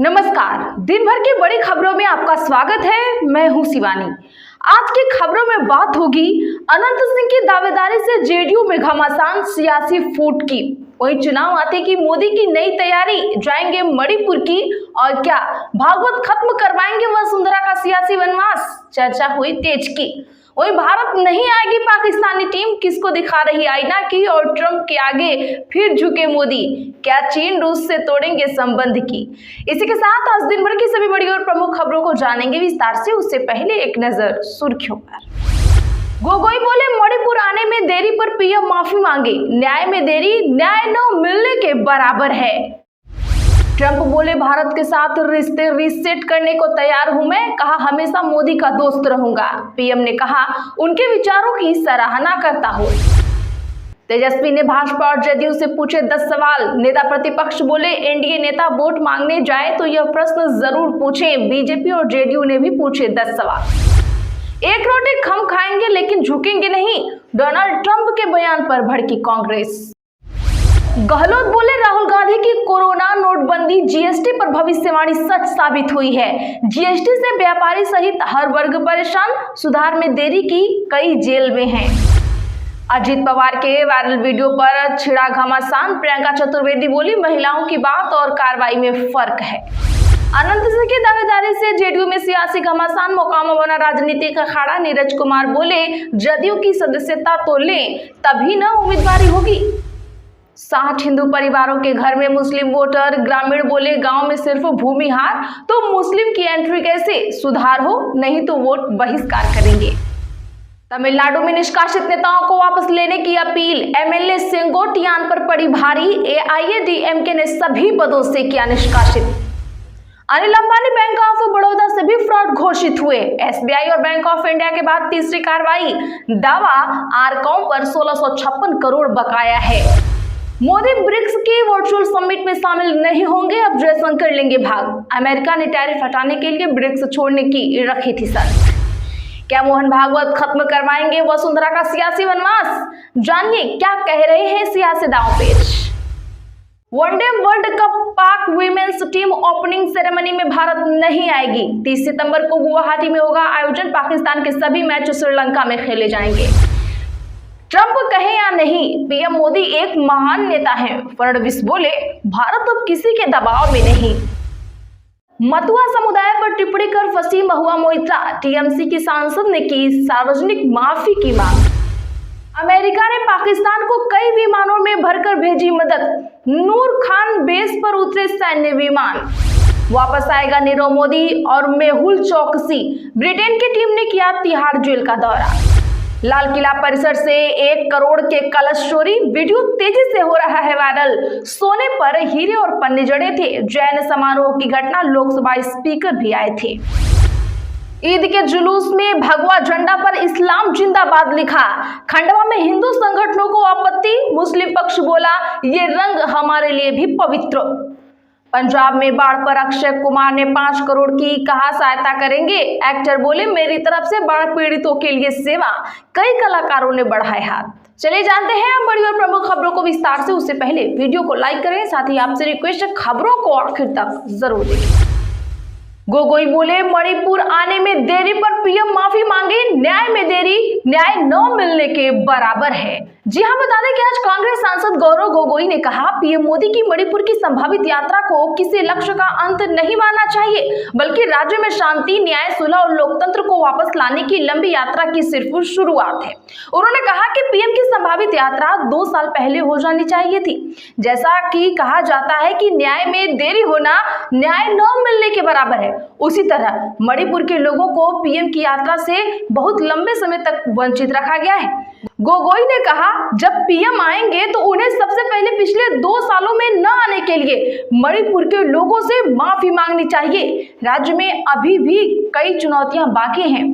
नमस्कार। दिन भर की बड़ी खबरों में आपका स्वागत है। मैं हूं शिवानी। आज की खबरों में बात होगी अनंत सिंह की दावेदारी से जेडीयू में घमासान, सियासी फूट की। वहीं चुनाव आते की मोदी की नई तैयारी, जाएंगे मणिपुर की, और क्या भागवत खत्म करवाएंगे वसुंधरा का सियासी वनवास, चर्चा हुई तेज की। वही भारत नहीं आएगी पाकिस्तानी टीम, किसको दिखा रही आईना की, और ट्रंप के आगे फिर झुके मोदी, क्या चीन रूस से तोड़ेंगे संबंध की। इसी के साथ आज दिन भर की सभी बड़ी और प्रमुख खबरों को जानेंगे विस्तार से। उससे पहले एक नजर सुर्खियों पर। गोगोई बोले मणिपुर आने में देरी पर पीएम माफी मांगे, न्याय में देरी न्याय न मिलने के बराबर है। ट्रंप बोले भारत के साथ रिश्ते रीसेट करने को तैयार हूं मैं, कहा हमेशा मोदी का दोस्त रहूंगा। पीएम ने कहा उनके विचारों की सराहना करता हूं। तेजस्वी ने भाजपा और जदयू से पूछे 10 सवाल। नेता प्रतिपक्ष बोले एनडीए नेता वोट मांगने जाए तो यह प्रश्न जरूर पूछें। बीजेपी और जेडीयू ने भी पूछे 10 सवाल। एक रोटी खम खाएंगे लेकिन झुकेंगे नहीं, डोनाल्ड ट्रंप के बयान पर भड़की कांग्रेस। गहलोत बोले राहुल गांधी की कोरोना, नोटबंदी, जीएसटी पर भविष्यवाणी सच साबित हुई है। जीएसटी से व्यापारी सहित हर वर्ग परेशान, सुधार में देरी की कई जेल में हैं। अजित पवार के वायरल वीडियो पर छिड़ा घमासान, प्रियंका चतुर्वेदी बोली महिलाओं की बात और कार्रवाई में फर्क है। अनंत सिंह की दावेदारी से जेडीयू में सियासी घमासान, मोकामा बना राजनीतिक अखाड़ा। नीरज कुमार बोले जदयू की सदस्यता तो लें तभी न उम्मीदवारी होगी। 60 हिंदू परिवारों के घर में मुस्लिम वोटर। ग्रामीण बोले गांव में सिर्फ भूमिहार, तो मुस्लिम की एंट्री कैसे, सुधार हो नहीं तो वोट बहिष्कार करेंगे। तमिलनाडु में निष्कासित नेताओं को वापस लेने की अपील। एमएलए सेंगोटियान पर पड़ी भारी, एआईएडीएमके ने सभी पदों से किया निष्कासित। अनिल अंबानी बैंक ऑफ बड़ौदा से भी फ्रॉड घोषित हुए। एसबीआई और बैंक ऑफ इंडिया के बाद तीसरी कार्रवाई। दावा आरकॉम पर 1656 करोड़ बकाया है। मोदी ब्रिक्स की वर्चुअल समिट में शामिल नहीं होंगे, अब जयशंकर लेंगे भाग। अमेरिका ने टैरिफ हटाने के लिए ब्रिक्स छोड़ने की रखी थी शर्त। क्या मोहन भागवत खत्म करवाएंगे वसुंधरा का सियासी वनवास, जानिए क्या कह रहे हैं सियासी दांवपेच। वनडे वर्ल्ड कप पाक वीमेंस टीम ओपनिंग सेरेमनी में भारत नहीं आएगी। 30 सितंबर को गुवाहाटी में होगा आयोजन। पाकिस्तान के सभी मैच श्रीलंका में खेले जाएंगे। ट्रंप कहे या नहीं, पीएम मोदी एक महान नेता हैं। फडणवीस बोले भारत अब किसी के दबाव में नहीं। मतुआ समुदाय पर टिप्पणी कर फंसी महुआ मोइत्रा, टीएमसी की सांसद ने की सार्वजनिक माफी की मांग। अमेरिका ने पाकिस्तान को कई विमानों में भरकर भेजी मदद। नूर खान बेस पर उतरे सैन्य विमान। वापस आएगा नीरव मोदी और मेहुल चौकसी। ब्रिटेन की टीम ने किया तिहाड़ जेल का दौरा। लाल किला परिसर से 1 करोड़ के कलश चोरी, वीडियो तेजी से हो रहा है वायरल। सोने पर हीरे और पन्ने जड़े थे। जैन समारोह की घटना, लोकसभा स्पीकर भी आए थे। ईद के जुलूस में भगवा झंडा पर इस्लाम जिंदाबाद लिखा। खंडवा में हिंदू संगठनों को आपत्ति, मुस्लिम पक्ष बोला ये रंग हमारे लिए भी पवित्र। पंजाब में बाढ़ पर अक्षय कुमार ने 5 करोड़ की कहा सहायता करेंगे। एक्टर बोले मेरी तरफ से बाढ़ पीड़ितों के लिए सेवा। कई कलाकारों ने बढ़ाए हाथ। चलिए जानते हैं हम बड़ी और प्रमुख खबरों को विस्तार से। उससे पहले वीडियो को लाइक करें, साथ ही आपसे रिक्वेस्ट है खबरों को आखिर तक जरूर देखें। गोगोई बोले मणिपुर आने में देरी पर पीएम माफी मांगे, न्याय में देरी न्याय न मिलने के बराबर है। जी हां, बता दें कि आज कांग्रेस सांसद गौरव गोगोई ने कहा पीएम मोदी की मणिपुर की संभावित यात्रा को किसी लक्ष्य का अंत नहीं मानना चाहिए, बल्कि राज्य में शांति, न्याय, सुलह और लोकतंत्र को वापस लाने की लंबी यात्रा की सिर्फ शुरुआत है। उन्होंने कहा कि पीएम की संभावित यात्रा 2 साल पहले हो जानी चाहिए थी। जैसा कि कहा जाता है कि न्याय में देरी होना न्याय न मिलने के बराबर है, उसी तरह मणिपुर के लोगों को पीएम की यात्रा से बहुत लंबे समय तक वंचित रखा गया है। गोगोई ने कहा जब पीएम आएंगे तो उन्हें सबसे पहले पिछले 2 सालों में न आने के लिए मणिपुर के लोगों से माफी मांगनी चाहिए। राज्य में अभी भी कई चुनौतियां बाकी हैं।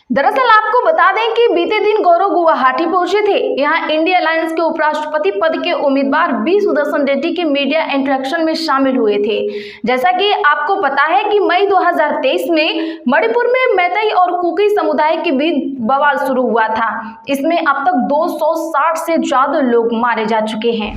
दरअसल आपको बता दें कि बीते दिन गौरव गुवाहाटी पहुंचे थे। यहां इंडिया अलायंस के उपराष्ट्रपति पद के उम्मीदवार बी सुदर्शन रेड्डी के मीडिया इंटरेक्शन में शामिल हुए थे। जैसा कि आपको पता है कि मई 2023 में मणिपुर में मैतेई और कुकी समुदाय के बीच बवाल शुरू हुआ था। इसमें अब तक 260 से ज्यादा लोग मारे जा चुके हैं।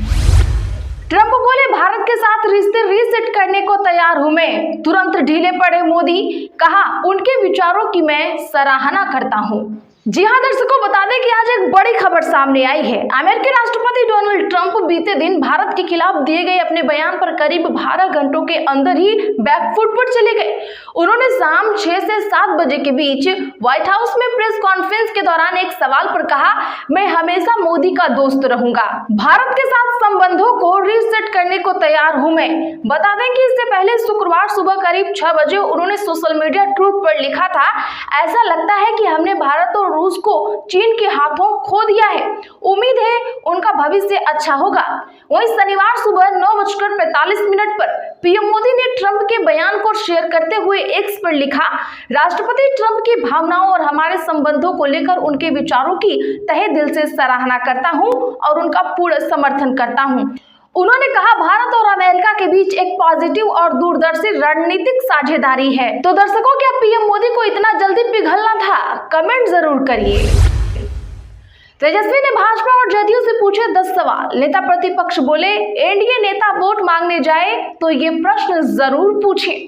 ट्रंप बोले भारत के साथ रिश्ते रीसेट करने को तैयार हूं मैं। तुरंत ढीले पड़े मोदी, कहा उनके विचारों की मैं सराहना करता हूं। जी हां दर्शकों, बता दें कि आज एक बड़ी खबर सामने आई है। अमेरिकी राष्ट्रपति डोनाल्ड ट्रंप बीते दिन भारत के खिलाफ दिए गए अपने बयान पर करीब 12 घंटों के अंदर ही बैकफुट पर चले गए। उन्होंने शाम 6 से 7 बजे के बीच व्हाइट हाउस में प्रेस कॉन्फ्रेंस के दौरान एक सवाल पर कहा, मैं हमेशा मोदी का दोस्त रहूंगा, भारत के साथ संबंधों को रीसेट करने को तैयार हूं मैं। बता दें कि इससे पहले शुक्रवार सुबह करीब 6 बजे उन्होंने सोशल मीडिया ट्रूथ पर लिखा था, ऐसा लगता है कि हमने भारत और रूस को चीन के हाथों खो दिया है, उम्मीद है उनका भविष्य अच्छा होगा। वहीं शनिवार सुबह 9:45 पर पीएम मोदी ने ट्रंप के बयान को शेयर करते हुए एक्स पर लिखा, राष्ट्रपति ट्रंप की भावनाओं और हमारे संबंधों को लेकर उनके विचारों की तहे दिल से सराहना करता हूं और उनका पूर्ण समर्थन करता हूं। उन्होंने कहा भारत और अमेरिका के बीच एक पॉजिटिव और दूरदर्शी रणनीतिक साझेदारी है। तो दर्शकों, क्या पीएम मोदी को इतना जल्दी पिघलना था? कमेंट जरूर करिए। तेजस्वी ने भाजपा और जदयू से पूछे 10 सवाल। नेता प्रतिपक्ष बोले, एनडीए नेता वोट मांगने जाए तो ये प्रश्न जरूर पूछे।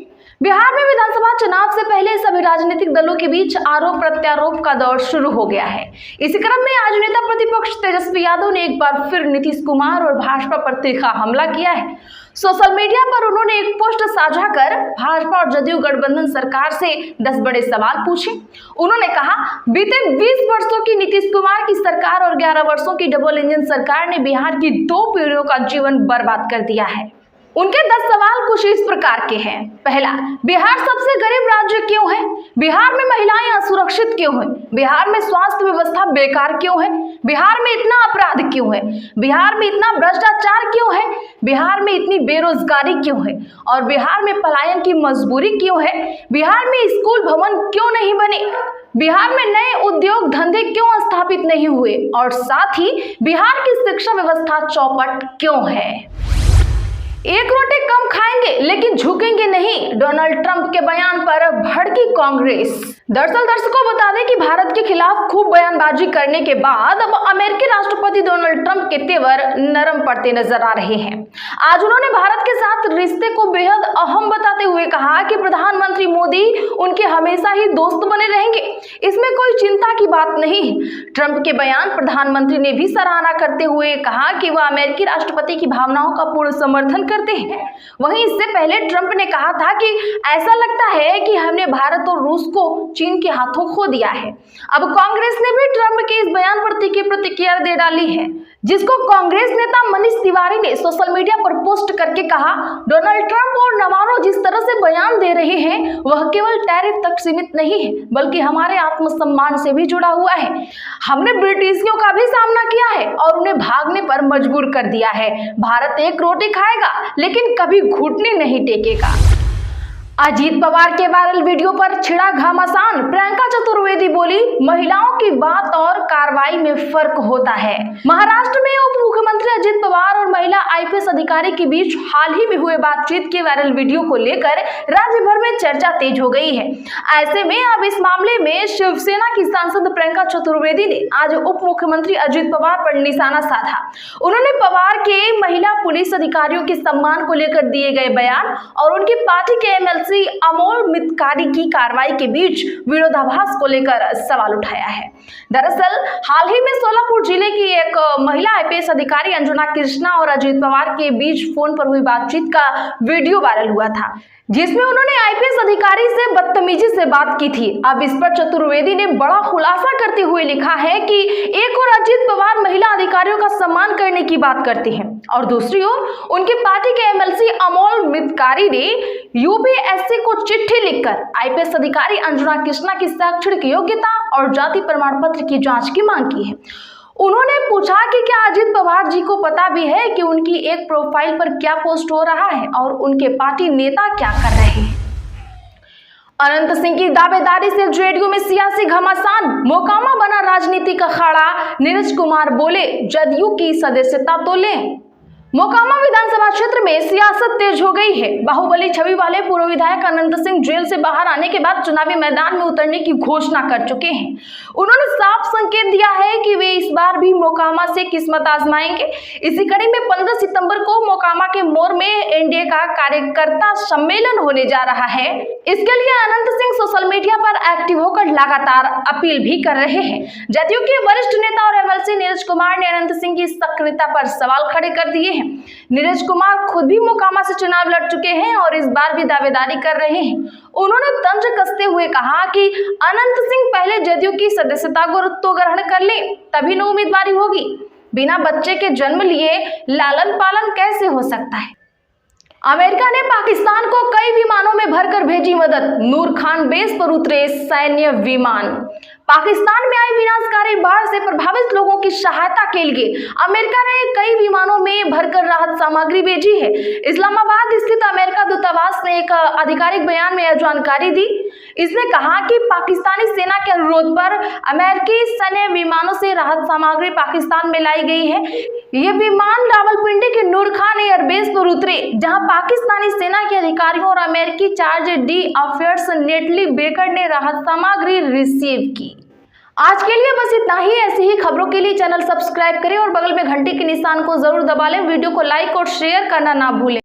बिहार में विधानसभा चुनाव से पहले सभी राजनीतिक दलों के बीच आरोप प्रत्यारोप का दौर शुरू हो गया है। इसी क्रम में आज नेता प्रतिपक्ष तेजस्वी यादव ने एक बार फिर नीतीश कुमार और भाजपा पर तीखा हमला किया है। सोशल मीडिया पर उन्होंने एक पोस्ट साझा कर भाजपा और जदयू गठबंधन सरकार से 10 बड़े सवाल पूछे। उन्होंने कहा, बीते 20 वर्षों की नीतीश कुमार की सरकार और 11 वर्षों की डबल इंजन सरकार ने बिहार की 2 पीढ़ियों का जीवन बर्बाद कर दिया है। उनके 10 सवाल कुछ इस प्रकार के हैं। पहला, बिहार सबसे गरीब राज्य क्यों है? बिहार में महिलाएं असुरक्षित क्यों हैं? बिहार में स्वास्थ्य व्यवस्था बेकार क्यों है? बिहार में इतना अपराध क्यों है? बिहार में इतना भ्रष्टाचार क्यों है? बिहार में इतनी बेरोजगारी क्यों है? और बिहार में पलायन की मजबूरी क्यों है? बिहार में स्कूल भवन क्यों नहीं बने? बिहार में नए उद्योग धंधे क्यों स्थापित नहीं हुए? और साथ ही बिहार की शिक्षा व्यवस्था चौपट क्यों है? एक रोटी कम खाएंगे लेकिन झुकेंगे नहीं, डोनाल्ड ट्रंप के बयान पर भड़की कांग्रेस। दरअसल दर्शकों, बता दें कि भारत के खिलाफ खूब बयानबाजी करने के बाद अब अमेरिकी राष्ट्रपति डोनाल्ड ट्रंप के तेवर नरम पड़ते नजर आ रहे हैं। आज उन्होंने भारत के साथ रिश्ते को बेहद अहम बताते हुए कहा कि प्रधानमंत्री मोदी उनके हमेशा ही दोस्त बने रहेंगे, इसमें कोई चिंता की बात नहीं है। ट्रंप के बयान प्रधानमंत्री ने भी सराहना करते हुए कहा कि वह अमेरिकी राष्ट्रपति की भावनाओं का पूर्ण समर्थन करते हैं। वहीं इससे पहले ट्रंप ने कहा था कि ऐसा लगता है कि हमने भारत और रूस को चीन के हाथों खो दिया है। अब कांग्रेस ने भी ट्रंप के इस बयान पर तीखी प्रतिक्रिया दे डाली है, जिसको कांग्रेस नेता मनीष तिवारी ने सोशल मीडिया पर पोस्ट करके कहा, डोनाल्ड ट्रंप और नवारो जिस तरह से बयान दे रहे हैं वह केवल टैरिफ तक सीमित नहीं है बल्कि हमारे आत्मसम्मान से भी जुड़ा हुआ है। हमने ब्रिटिशियों का भी सामना किया है और उन्हें भागने पर मजबूर कर दिया है। भारत एक रोटी खाएगा लेकिन कभी घुटने नहीं टेकेगा। अजीत पवार के वायरल वीडियो पर छिड़ा घमासान। प्रियंका चतुर्वेदी बोली, महिलाओं की बात और कार्रवाई में फर्क होता है। महाराष्ट्र में उप मुख्यमंत्री अजीत पवार और महिला आईपीएस अधिकारी के बीच हाल ही में हुए बातचीत के वायरल वीडियो को लेकर राज्य भर में चर्चा तेज हो गई है। ऐसे में अब इस मामले में शिवसेना की सांसद प्रियंका चतुर्वेदी ने आज उप मुख्यमंत्री अजीत पवार पर निशाना साधा। उन्होंने पवार के महिला पुलिस अधिकारियों के सम्मान को लेकर दिए गए बयान और उनकी पार्टी के एमएलसी अमोल मितकारी की कार्रवाई के बीच विरोधाभास को लेकर सवाल उठाया है। दरअसल हाल ही में सोलापुर जिले की एक महिला आईपीएस अधिकारी अंजुना कृष्णा और अजीत पवार के बीच फोन पर हुई बातचीत का वीडियो वायरल हुआ था, जिसमें उन्होंने आईपीएस अधिकारी से बदतमीजी से बात की थी। अब इस पर चतुर्वेदी ने बड़ा खुलासा करते हुए लिखा है कि एक और अजीत पवार महिला अधिकारियों का सम्मान करने की बात करते हैं और दूसरी ओर उनकी पार्टी के एमएलसी अमोल मितकारी ने यूपीएससी को चिट्ठी लिखकर आईपीएस अधिकारी अंजुना कृष्णा की शैक्षणिक योग्यता और जाति प्रमाण पत्र की जांच की मांग की है। उन्होंने पूछा कि क्या अजीत पवार जी को पता भी है कि उनकी एक प्रोफाइल पर क्या पोस्ट हो रहा है और उनके पार्टी नेता क्या कर रहे हैं। अनंत सिंह की दावेदारी से जेडीयू में सियासी घमासान, मोकामा बना राजनीति का अखाड़ा। नीरज कुमार बोले, जदयू की सदस्यता तो लें। मोकामा विधानसभा क्षेत्र में सियासत तेज हो गई है। बाहुबली छवि वाले पूर्व विधायक अनंत सिंह जेल से बाहर आने के बाद चुनावी मैदान में उतरने की घोषणा कर चुके हैं। उन्होंने साफ संकेत दिया है कि वे इस बार भी मोकामा से किस्मत आजमाएंगे। इसी कड़ी में 15 सितंबर को मोकामा के मोड़ में एनडीए का कार्यकर्ता सम्मेलन होने जा रहा है। इसके लिए अनंत सिंह सोशल मीडिया पर एक्टिव होकर लगातार अपील भी कर रहे हैं। जदयू के वरिष्ठ नेता और एमएलसी नीरज कुमार ने अनंत सिंह की सक्रियता पर सवाल खड़े कर दिए हैं। नीरज कुमार खुद भी मोकामा से चुनाव लड़ चुके हैं और इस बार भी दावेदारी कर रहे हैं। उन्होंने तंज कसते हुए कहा कि अनंत सिंह पहले जदयू की सदस्यता को तो ग्रहण कर ले, तभी न उम्मीदवारी होगी। बिना बच्चे के जन्म लिए लालन पालन कैसे हो सकता है। अमेरिका ने पाकिस्तान को कई विमानों में भरकर भेजी मदद। नूर खान बेस पर उतरे सैन्य विमान। पाकिस्तान में आई विनाशकारी बाढ़ से प्रभावित लोगों की सहायता के लिए अमेरिका ने कई विमानों में भरकर राहत सामग्री भेजी है। इस्लामाबाद स्थित अमेरिका दूतावास ने एक आधिकारिक बयान में यह जानकारी दी। इसने कहा कि पाकिस्तानी सेना के अनुरोध पर अमेरिकी सैन्य विमानों से राहत सामग्री पाकिस्तान में लाई गई है। ये विमान रावलपिंडी के नूर खान एयरबेस पर उतरे, जहां पाकिस्तानी सेना के अधिकारियों और अमेरिकी charge D affairs neatly baker ने राहत सामग्री रिसीव की। आज के लिए बस इतना ही। ऐसी ही खबरों के लिए चैनल सब्सक्राइब करें और बगल में घंटी के निशान को जरूर दबा लें। वीडियो को लाइक और शेयर करना ना भूलें।